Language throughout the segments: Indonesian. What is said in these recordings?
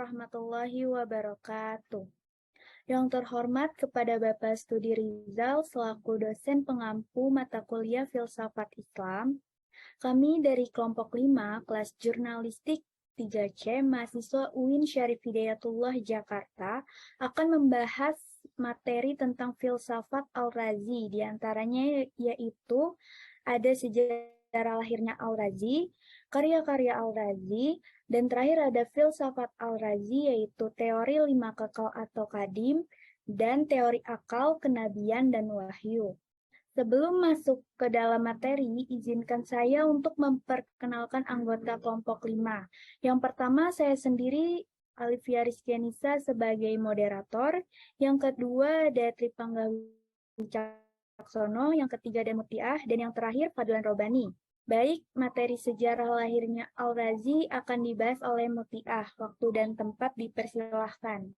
warahmatullahi wabarakatuh. Yang terhormat kepada Bapak Studi Rizal selaku dosen pengampu mata kuliah Filsafat Islam, kami dari kelompok 5 kelas jurnalistik 3C mahasiswa UIN Syarif Hidayatullah Jakarta akan membahas materi tentang filsafat Al-Razi, diantaranya yaitu ada sejarah lahirnya Al-Razi, karya-karya Al-Razi, dan terakhir ada filsafat Al-Razi yaitu teori 5 kekal atau kadim, dan teori akal, kenabian, dan wahyu. Sebelum masuk ke dalam materi, izinkan saya untuk memperkenalkan anggota kelompok 5. Yang pertama, saya sendiri, Alivia Rizkianisa sebagai moderator. Yang kedua, ada Tripangga Wicaksono. Yang ketiga, ada Mutiah. Dan yang terakhir, Fadlan Robani. Baik, materi sejarah lahirnya Al-Razi akan dibahas oleh Mutiah. Waktu dan tempat dipersilahkan.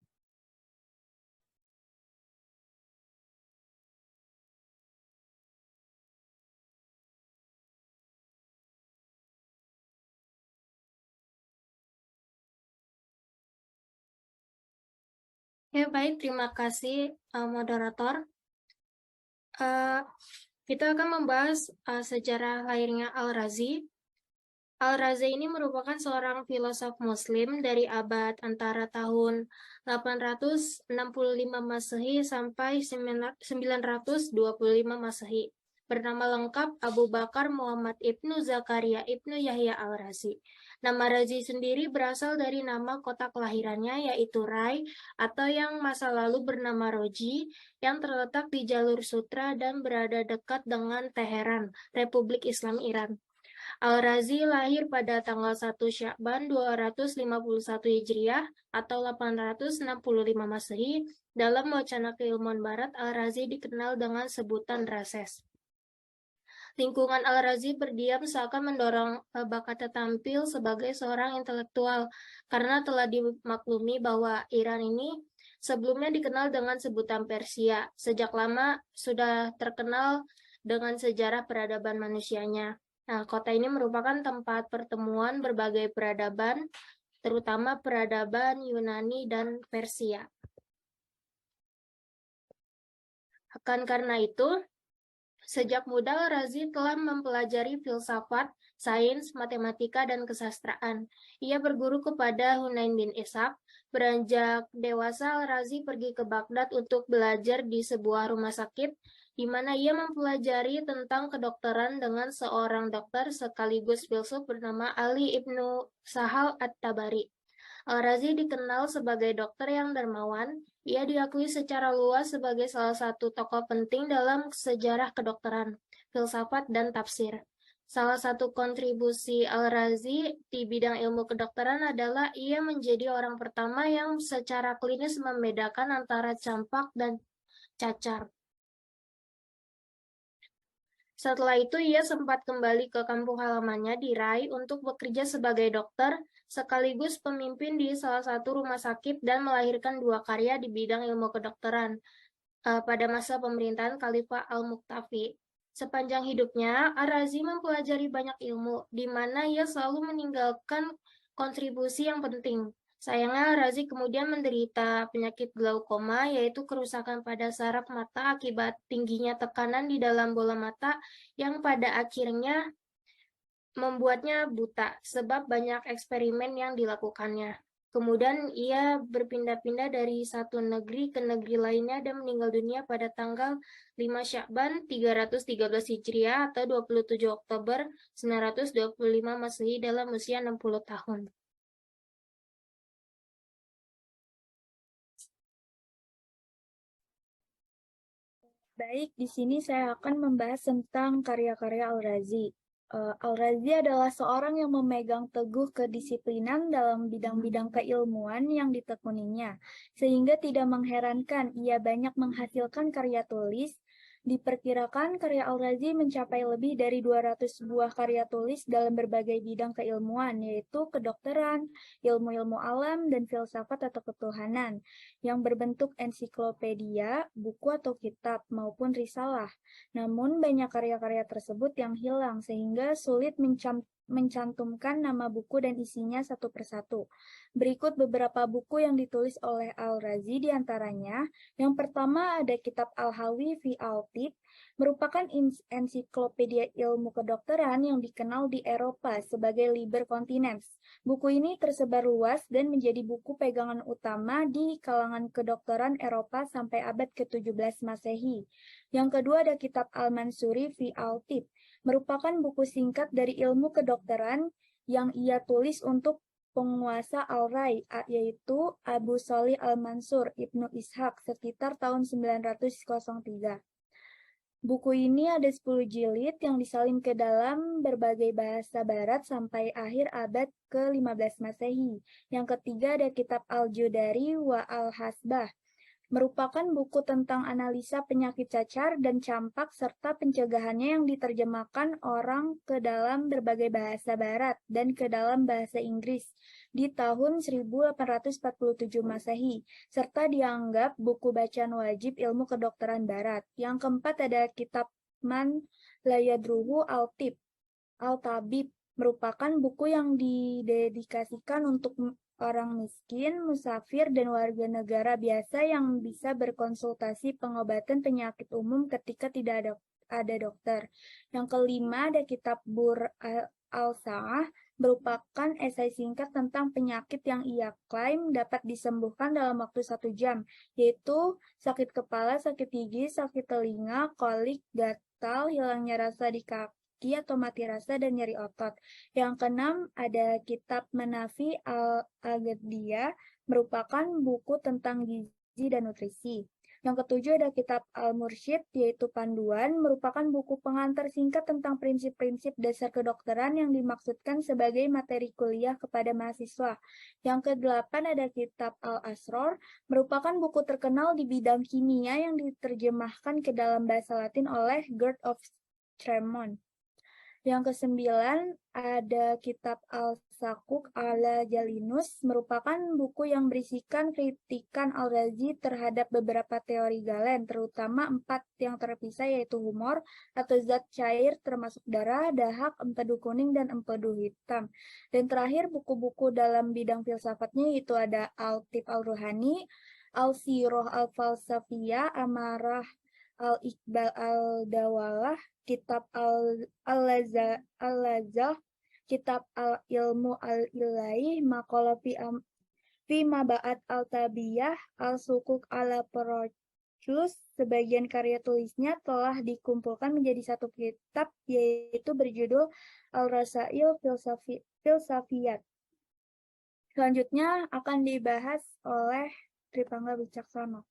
Ya, baik. Terima kasih, moderator. Kita akan membahas sejarah lahirnya Al-Razi. Al-Razi ini merupakan seorang filosof Muslim dari abad antara tahun 865 Masehi sampai 925 Masehi. Bernama lengkap Abu Bakar Muhammad Ibnu Zakaria Ibnu Yahya Al-Razi. Nama Razi sendiri berasal dari nama kota kelahirannya yaitu Rai atau yang masa lalu bernama Roji yang terletak di jalur sutra dan berada dekat dengan Teheran, Republik Islam Iran. Al-Razi lahir pada tanggal 1 Sya'ban 251 Hijriah atau 865 Masehi. Dalam wacana keilmuan barat, Al-Razi dikenal dengan sebutan Rases. Lingkungan Al-Razi berdiam seakan mendorong bakatnya tampil sebagai seorang intelektual karena telah dimaklumi bahwa Iran ini sebelumnya dikenal dengan sebutan Persia. Sejak lama sudah terkenal dengan sejarah peradaban manusianya. Nah, kota ini merupakan tempat pertemuan berbagai peradaban, terutama peradaban Yunani dan Persia. Akan karena itu, sejak muda Al-Razi telah mempelajari filsafat, sains, matematika, dan kesastraan. Ia berguru kepada Hunain bin Ishaq. Beranjak dewasa, Al-Razi pergi ke Baghdad untuk belajar di sebuah rumah sakit, di mana ia mempelajari tentang kedokteran dengan seorang dokter sekaligus filsuf bernama Ali ibnu Sahal At-Tabari. Al-Razi dikenal sebagai dokter yang dermawan. Ia diakui secara luas sebagai salah satu tokoh penting dalam sejarah kedokteran, filsafat, dan tafsir. Salah satu kontribusi Al-Razi di bidang ilmu kedokteran adalah ia menjadi orang pertama yang secara klinis membedakan antara campak dan cacar. Setelah itu, ia sempat kembali ke kampung halamannya di Rai untuk bekerja sebagai dokter, sekaligus pemimpin di salah satu rumah sakit dan melahirkan 2 karya di bidang ilmu kedokteran pada masa pemerintahan Khalifah Al-Muqtafi. Sepanjang hidupnya, Ar-Razi mempelajari banyak ilmu, di mana ia selalu meninggalkan kontribusi yang penting. Sayangnya, Razi kemudian menderita penyakit glaukoma, yaitu kerusakan pada saraf mata akibat tingginya tekanan di dalam bola mata yang pada akhirnya membuatnya buta sebab banyak eksperimen yang dilakukannya. Kemudian ia berpindah-pindah dari satu negeri ke negeri lainnya dan meninggal dunia pada tanggal 5 Sya'ban 313 Hijriah atau 27 Oktober 925 Masehi dalam usia 60 tahun. Baik, di sini saya akan membahas tentang karya-karya Al-Razi. Al-Razi adalah seorang yang memegang teguh kedisiplinan dalam bidang-bidang keilmuan yang ditekuninya, sehingga tidak mengherankan ia banyak menghasilkan karya tulis. Diperkirakan karya Al-Razi mencapai lebih dari 200 buah karya tulis dalam berbagai bidang keilmuan, yaitu kedokteran, ilmu-ilmu alam, dan filsafat atau ketuhanan, yang berbentuk ensiklopedia, buku atau kitab, maupun risalah. Namun banyak karya-karya tersebut yang hilang sehingga sulit mencantumkan nama buku dan isinya satu persatu. Berikut beberapa buku yang ditulis oleh Al-Razi di antaranya. Yang pertama ada kitab Al-Hawi fi Al-Tib, merupakan ensiklopedia ilmu kedokteran yang dikenal di Eropa sebagai Liber Continens. Buku ini tersebar luas dan menjadi buku pegangan utama di kalangan kedokteran Eropa sampai abad ke-17 Masehi. Yang kedua ada kitab Al-Mansuri fi Al-Tib, merupakan buku singkat dari ilmu kedokteran yang ia tulis untuk penguasa Al-Rai, yaitu Abu Shalih Al-Mansur Ibnu Ishaq sekitar tahun 903. Buku ini ada 10 jilid yang disalin ke dalam berbagai bahasa barat sampai akhir abad ke-15 Masehi. Yang ketiga ada kitab Al-Judari wa Al-Hasbah, merupakan buku tentang analisa penyakit cacar dan campak serta pencegahannya yang diterjemahkan orang ke dalam berbagai bahasa barat dan ke dalam bahasa Inggris di tahun 1847 Masehi, serta dianggap buku bacaan wajib ilmu kedokteran barat. Yang keempat ada kitab Man Layadruhu Al-Tabib, merupakan buku yang didedikasikan untuk orang miskin, musafir, dan warga negara biasa yang bisa berkonsultasi pengobatan penyakit umum ketika tidak ada dokter. Yang kelima ada kitab Bur al-Sa'ah, merupakan esai singkat tentang penyakit yang ia klaim dapat disembuhkan dalam waktu 1 jam, yaitu sakit kepala, sakit gigi, sakit telinga, kolik, gatal, hilangnya rasa di kaki atau mati rasa, dan nyeri otot. Yang keenam ada kitab Manafi al-Aghdiyah, merupakan buku tentang gizi dan nutrisi. Yang ketujuh ada kitab Al-Mursyid, yaitu panduan, merupakan buku pengantar singkat tentang prinsip-prinsip dasar kedokteran yang dimaksudkan sebagai materi kuliah kepada mahasiswa. Yang kedelapan ada kitab Al-Asror, merupakan buku terkenal di bidang kimia yang diterjemahkan ke dalam bahasa Latin oleh Gerd of Tremont. Yang kesembilan ada kitab Al-Sakuk ala Jalinus, merupakan buku yang berisikan kritikan Al-Razi terhadap beberapa teori Galen, terutama 4 yang terpisah, yaitu humor atau zat cair termasuk darah, dahak, empedu kuning, dan empedu hitam. Dan terakhir buku-buku dalam bidang filsafatnya yaitu ada Al-Tib Al-Ruhani, Al-Sirah Al-Falsafiyah, Amarah Al-Iqbal Al-Dawalah, kitab Al-Lazah, kitab Al-Ilmu Al-Ilahi, Maqalah fi Maba'at Al-Tabiyah, Al-Sukuk Al-Proclus. Sebagian karya tulisnya telah dikumpulkan menjadi satu kitab, yaitu berjudul Al-Rasail Filsafiyat. Selanjutnya akan dibahas oleh Tripangga Wicaksono.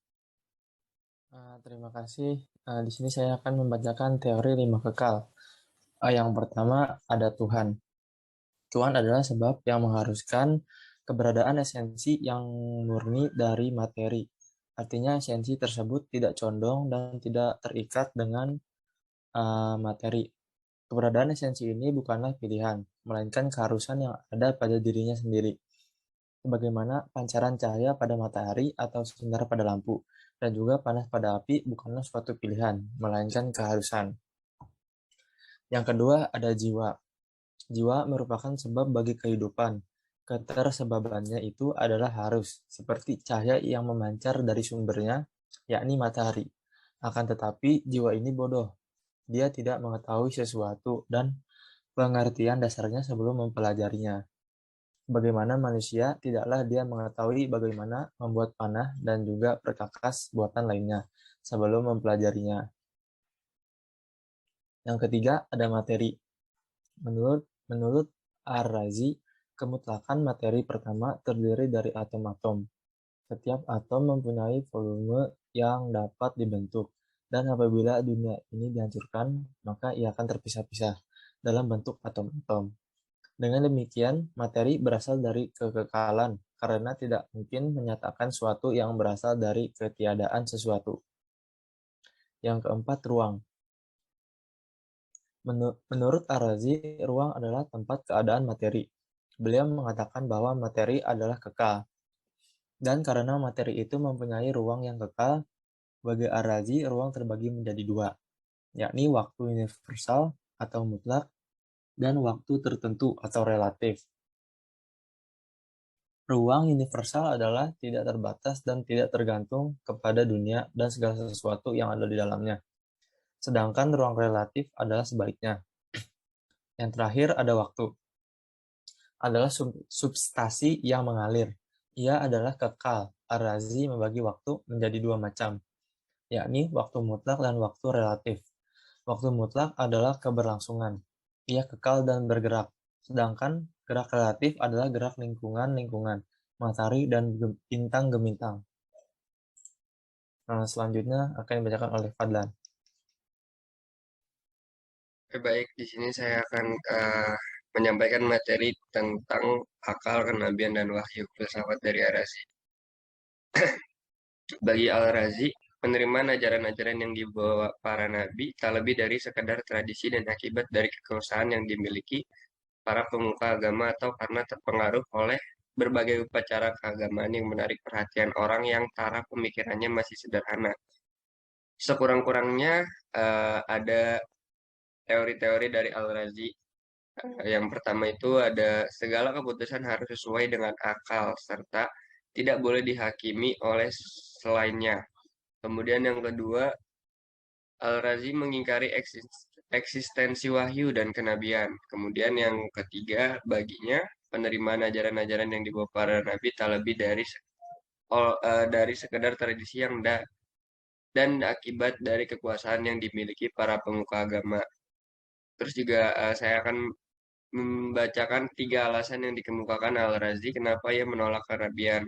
Terima kasih. Di sini saya akan membacakan teori 5 kekal. Yang pertama ada Tuhan. Tuhan adalah sebab yang mengharuskan keberadaan esensi yang murni dari materi. Artinya esensi tersebut tidak condong dan tidak terikat dengan materi. Keberadaan esensi ini bukanlah pilihan, melainkan keharusan yang ada pada dirinya sendiri. Sebagaimana pancaran cahaya pada matahari atau sinar pada lampu, dan juga panas pada api bukanlah suatu pilihan, melainkan keharusan. Yang kedua ada jiwa. Jiwa merupakan sebab bagi kehidupan. Ketersebabannya itu adalah harus, seperti cahaya yang memancar dari sumbernya, yakni matahari. Akan tetapi jiwa ini bodoh. Dia tidak mengetahui sesuatu dan pengertian dasarnya sebelum mempelajarinya. Bagaimana manusia, tidaklah dia mengetahui bagaimana membuat panah dan juga perkakas buatan lainnya sebelum mempelajarinya. Yang ketiga ada materi. Menurut Ar-Razi, kemutlakan materi pertama terdiri dari atom-atom. Setiap atom mempunyai volume yang dapat dibentuk, dan apabila dunia ini dihancurkan, maka ia akan terpisah-pisah dalam bentuk atom-atom. Dengan demikian, materi berasal dari kekekalan, karena tidak mungkin menyatakan suatu yang berasal dari ketiadaan sesuatu. Yang keempat, ruang. Menurut Ar-Razi, ruang adalah tempat keadaan materi. Beliau mengatakan bahwa materi adalah kekal. Dan karena materi itu mempunyai ruang yang kekal, bagi Ar-Razi, ruang terbagi menjadi 2, yakni waktu universal atau mutlak dan waktu tertentu atau relatif. Ruang universal adalah tidak terbatas dan tidak tergantung kepada dunia dan segala sesuatu yang ada di dalamnya. Sedangkan ruang relatif adalah sebaliknya. Yang terakhir ada waktu. Adalah substansi yang mengalir. Ia adalah kekal. Ar-Razi membagi waktu menjadi dua macam, yakni waktu mutlak dan waktu relatif. Waktu mutlak adalah keberlangsungan. Ia kekal dan bergerak. Sedangkan gerak relatif adalah gerak lingkungan-lingkungan, matahari dan bintang gemintang. Nah, selanjutnya akan dibacakan oleh Fadlan. Baik, di sini saya akan menyampaikan materi tentang akal, kenabian, dan wahyu filsafat dari Ar-Razi. Bagi Al-Razi, penerimaan ajaran-ajaran yang dibawa para nabi tak lebih dari sekadar tradisi dan akibat dari kekuasaan yang dimiliki para pemuka agama atau karena terpengaruh oleh berbagai upacara keagamaan yang menarik perhatian orang yang taraf pemikirannya masih sederhana. Sekurang-kurangnya ada teori-teori dari Al-Razi. Yang pertama itu ada segala keputusan harus sesuai dengan akal serta tidak boleh dihakimi oleh selainnya. Kemudian yang kedua, Al-Razi mengingkari eksistensi wahyu dan kenabian. Kemudian yang ketiga, baginya penerimaan ajaran-ajaran yang dibawa para nabi tak lebih dari sekedar tradisi yang dan akibat dari kekuasaan yang dimiliki para pemuka agama. Terus juga saya akan membacakan 3 alasan yang dikemukakan Al-Razi kenapa ia menolak kenabian.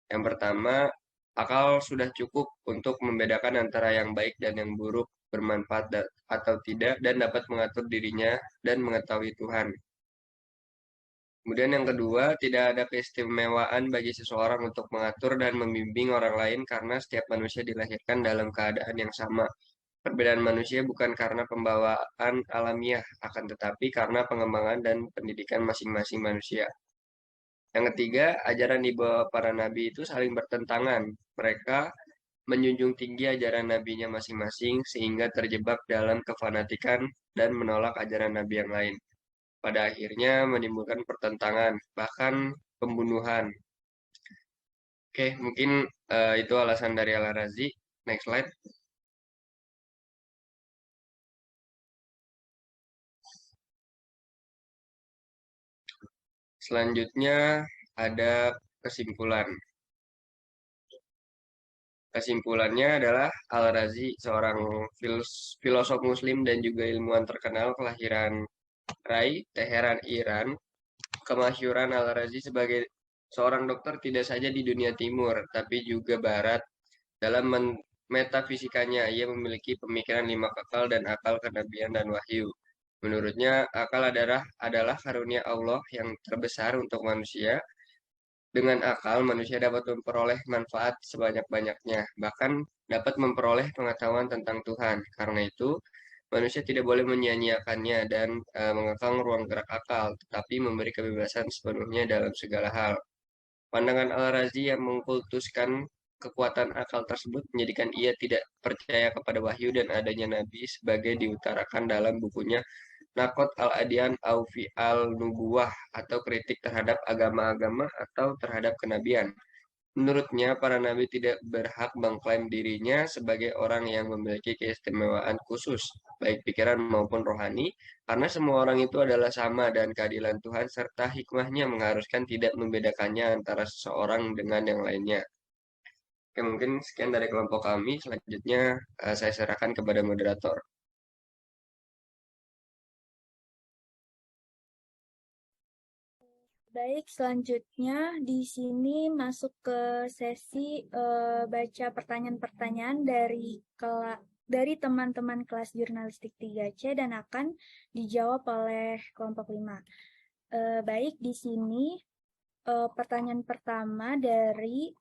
Yang pertama, akal sudah cukup untuk membedakan antara yang baik dan yang buruk, bermanfaat atau tidak, dan dapat mengatur dirinya dan mengetahui Tuhan. Kemudian yang kedua, tidak ada keistimewaan bagi seseorang untuk mengatur dan membimbing orang lain karena setiap manusia dilahirkan dalam keadaan yang sama. Perbedaan manusia bukan karena pembawaan alamiah, akan tetapi karena pengembangan dan pendidikan masing-masing manusia. Yang ketiga, ajaran di bawah para nabi itu saling bertentangan. Mereka menjunjung tinggi ajaran nabinya masing-masing sehingga terjebak dalam kefanatikan dan menolak ajaran nabi yang lain. Pada akhirnya menimbulkan pertentangan, bahkan pembunuhan. Oke, mungkin itu alasan dari Al-Razi. Next slide. Selanjutnya ada kesimpulan. Kesimpulannya adalah Al-Razi, seorang filosof muslim dan juga ilmuwan terkenal kelahiran Rai, Teheran, Iran. Kemasyhuran Al-Razi sebagai seorang dokter tidak saja di dunia timur, tapi juga barat. Dalam metafisikanya, ia memiliki pemikiran 5 kekal dan akal, kenabian, dan wahyu. Menurutnya, akal adalah karunia Allah yang terbesar untuk manusia. Dengan akal, manusia dapat memperoleh manfaat sebanyak-banyaknya, bahkan dapat memperoleh pengetahuan tentang Tuhan. Karena itu, manusia tidak boleh menyia-nyiakannya dan mengekang ruang gerak akal, tetapi memberi kebebasan sepenuhnya dalam segala hal. Pandangan Al-Razi yang mengkultuskan kekuatan akal tersebut menjadikan ia tidak percaya kepada wahyu dan adanya nabi sebagai diutarakan dalam bukunya Nakot al-Adian au fi al-Nubuwah atau kritik terhadap agama-agama atau terhadap kenabian. Menurutnya, para nabi tidak berhak mengklaim dirinya sebagai orang yang memiliki keistimewaan khusus, baik pikiran maupun rohani, karena semua orang itu adalah sama dan keadilan Tuhan serta hikmahnya mengharuskan tidak membedakannya antara seseorang dengan yang lainnya. Oke, mungkin sekian dari kelompok kami. Selanjutnya, saya serahkan kepada moderator. Baik, selanjutnya di sini masuk ke sesi baca pertanyaan-pertanyaan dari teman-teman kelas jurnalistik 3C dan akan dijawab oleh kelompok 5. Baik, di sini pertanyaan pertama dari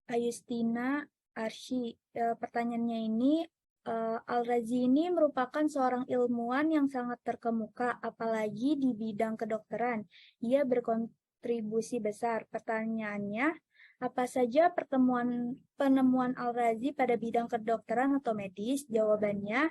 Ayustina Arsy. Pertanyaannya ini, Al-Razi ini merupakan seorang ilmuwan yang sangat terkemuka, apalagi di bidang kedokteran. Ia berkontribusi besar. Pertanyaannya, apa saja penemuan Al-Razi pada bidang kedokteran atau medis? Jawabannya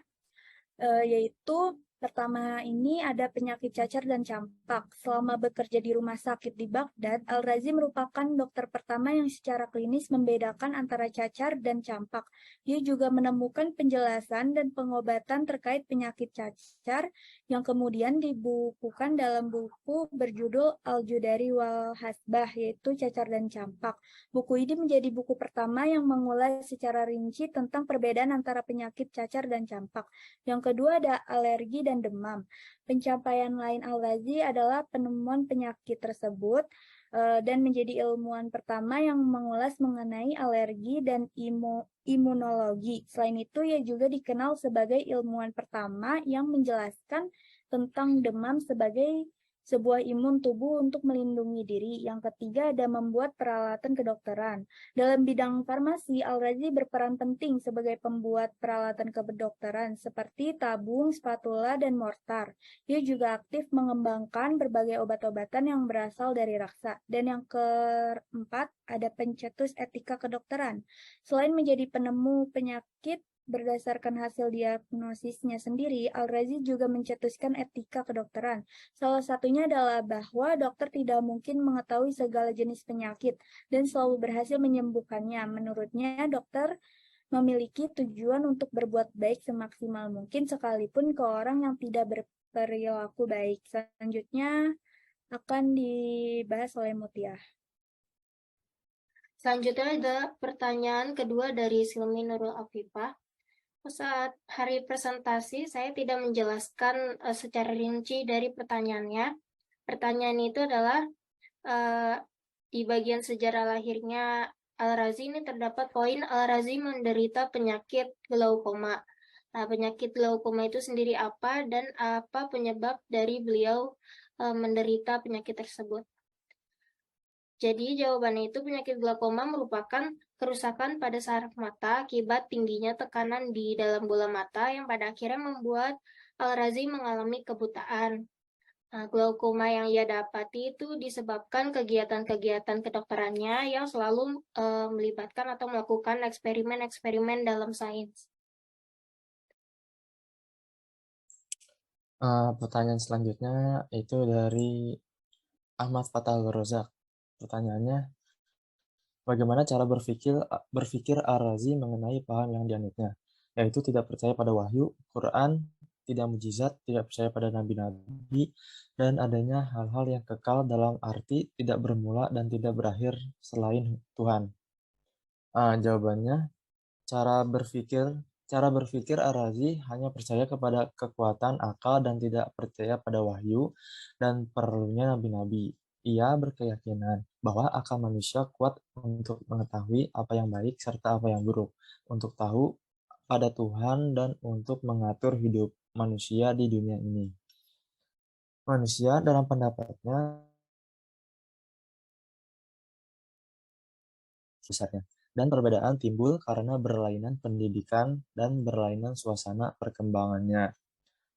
yaitu Pertama ini ada penyakit cacar dan campak. Selama bekerja di rumah sakit di Baghdad, Al-Razi merupakan dokter pertama yang secara klinis membedakan antara cacar dan campak. Dia juga menemukan penjelasan dan pengobatan terkait penyakit cacar yang kemudian dibukukan dalam buku berjudul Al-Judari wal Hasbah, yaitu Cacar dan Campak. Buku ini menjadi buku pertama yang mengulas secara rinci tentang perbedaan antara penyakit cacar dan campak. Yang kedua ada alergi dan demam. Pencapaian lain Al-Razi adalah penemuan penyakit tersebut dan menjadi ilmuwan pertama yang mengulas mengenai alergi dan imunologi. Selain itu, ia juga dikenal sebagai ilmuwan pertama yang menjelaskan tentang demam sebagai sebuah imun tubuh untuk melindungi diri. Yang ketiga ada membuat peralatan kedokteran. Dalam bidang farmasi, Al-Razi berperan penting sebagai pembuat peralatan kedokteran seperti tabung, spatula, dan mortar. Ia juga aktif mengembangkan berbagai obat-obatan yang berasal dari raksa. Dan yang keempat ada pencetus etika kedokteran. Selain menjadi penemu penyakit berdasarkan hasil diagnosisnya sendiri, Al-Razi juga mencetuskan etika kedokteran. Salah satunya adalah bahwa dokter tidak mungkin mengetahui segala jenis penyakit dan selalu berhasil menyembuhkannya. Menurutnya, dokter memiliki tujuan untuk berbuat baik semaksimal mungkin sekalipun ke orang yang tidak berperilaku baik. Selanjutnya akan dibahas oleh Mutia. Selanjutnya ada pertanyaan kedua dari Silmi Nurul Afifah. Saat hari presentasi, saya tidak menjelaskan secara rinci dari pertanyaannya. Pertanyaan itu adalah di bagian sejarah lahirnya Al-Razi ini terdapat poin Al-Razi menderita penyakit glaukoma. Nah, penyakit glaukoma itu sendiri apa dan apa penyebab dari beliau menderita penyakit tersebut? Jadi jawabannya itu penyakit glaukoma merupakan kerusakan pada saraf mata akibat tingginya tekanan di dalam bola mata yang pada akhirnya membuat Al-Razi mengalami kebutaan. Nah, glaukoma yang ia dapati itu disebabkan kegiatan-kegiatan kedokterannya yang selalu melibatkan atau melakukan eksperimen-eksperimen dalam sains. Pertanyaan selanjutnya itu dari Ahmad Fathul Rozak. Pertanyaannya, bagaimana cara berpikir Ar-Razi mengenai paham yang dianutnya, yaitu tidak percaya pada wahyu, Quran, tidak mujizat, tidak percaya pada nabi-nabi, dan adanya hal-hal yang kekal dalam arti tidak bermula dan tidak berakhir selain Tuhan. Jawabannya, cara berpikir Ar-Razi hanya percaya kepada kekuatan akal dan tidak percaya pada wahyu dan perlunya nabi-nabi. Ia berkeyakinan bahwa akal manusia kuat untuk mengetahui apa yang baik serta apa yang buruk, untuk tahu pada Tuhan dan untuk mengatur hidup manusia di dunia ini. Manusia dalam pendapatnya besarnya, dan perbedaan timbul karena berlainan pendidikan dan berlainan suasana perkembangannya.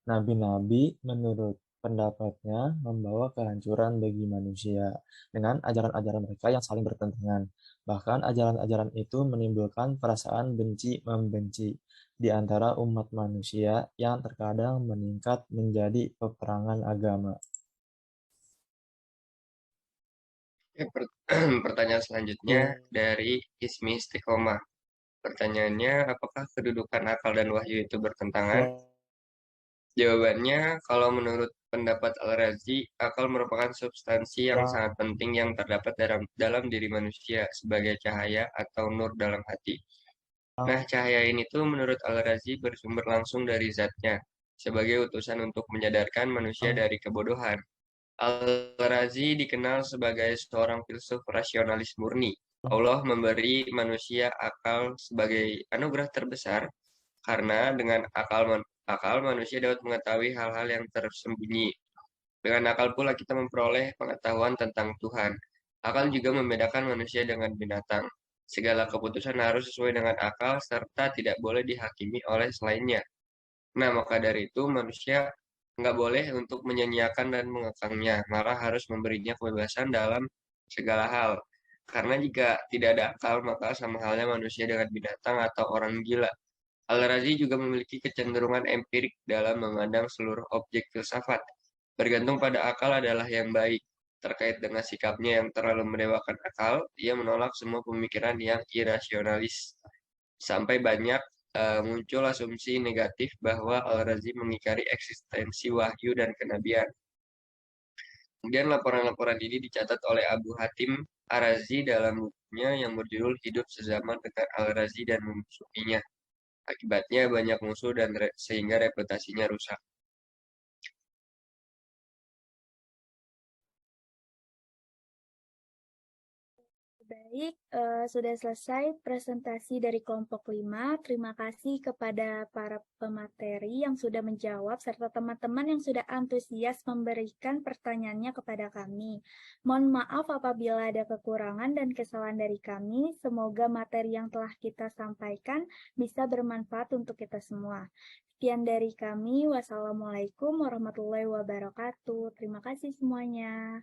Nabi-nabi menurut pendapatnya membawa kehancuran bagi manusia dengan ajaran-ajaran mereka yang saling bertentangan. Bahkan ajaran-ajaran itu menimbulkan perasaan benci-membenci di antara umat manusia yang terkadang meningkat menjadi peperangan agama. Pertanyaan selanjutnya dari Ismi Istiqomah. Pertanyaannya, apakah kedudukan akal dan wahyu itu bertentangan? Jawabannya, kalau menurut pendapat Al-Razi, akal merupakan substansi yang sangat penting yang terdapat dalam diri manusia sebagai cahaya atau nur dalam hati. Nah, cahaya ini tuh menurut Al-Razi bersumber langsung dari zatnya, sebagai utusan untuk menyadarkan manusia dari kebodohan. Al-Razi dikenal sebagai seorang filsuf rasionalis murni. Allah memberi manusia akal sebagai anugerah terbesar, karena dengan akal manusia dapat mengetahui hal-hal yang tersembunyi. Dengan akal pula kita memperoleh pengetahuan tentang Tuhan. Akal juga membedakan manusia dengan binatang. Segala keputusan harus sesuai dengan akal serta tidak boleh dihakimi oleh selainnya. Nah, maka dari itu manusia nggak boleh untuk menyanyiakan dan mengekangnya, malah harus memberinya kebebasan dalam segala hal. Karena jika tidak ada akal, maka sama halnya manusia dengan binatang atau orang gila. Al-Razi juga memiliki kecenderungan empirik dalam memandang seluruh objek filsafat. Bergantung pada akal adalah yang baik. Terkait dengan sikapnya yang terlalu mendewakan akal, ia menolak semua pemikiran yang irasionalis. Sampai banyak muncul asumsi negatif bahwa Al-Razi mengingkari eksistensi wahyu dan kenabian. Kemudian laporan-laporan ini dicatat oleh Abu Hatim Ar-Razi dalam bukunya yang berjudul Hidup Sezaman dengan Al-Razi dan Memusuhinya. Akibatnya banyak musuh dan sehingga reputasinya rusak. Baik, sudah selesai presentasi dari kelompok 5. Terima kasih kepada para pemateri yang sudah menjawab, serta teman-teman yang sudah antusias memberikan pertanyaannya kepada kami. Mohon maaf apabila ada kekurangan dan kesalahan dari kami. Semoga materi yang telah kita sampaikan bisa bermanfaat untuk kita semua. Sekian dari kami. Wassalamualaikum warahmatullahi wabarakatuh. Terima kasih semuanya.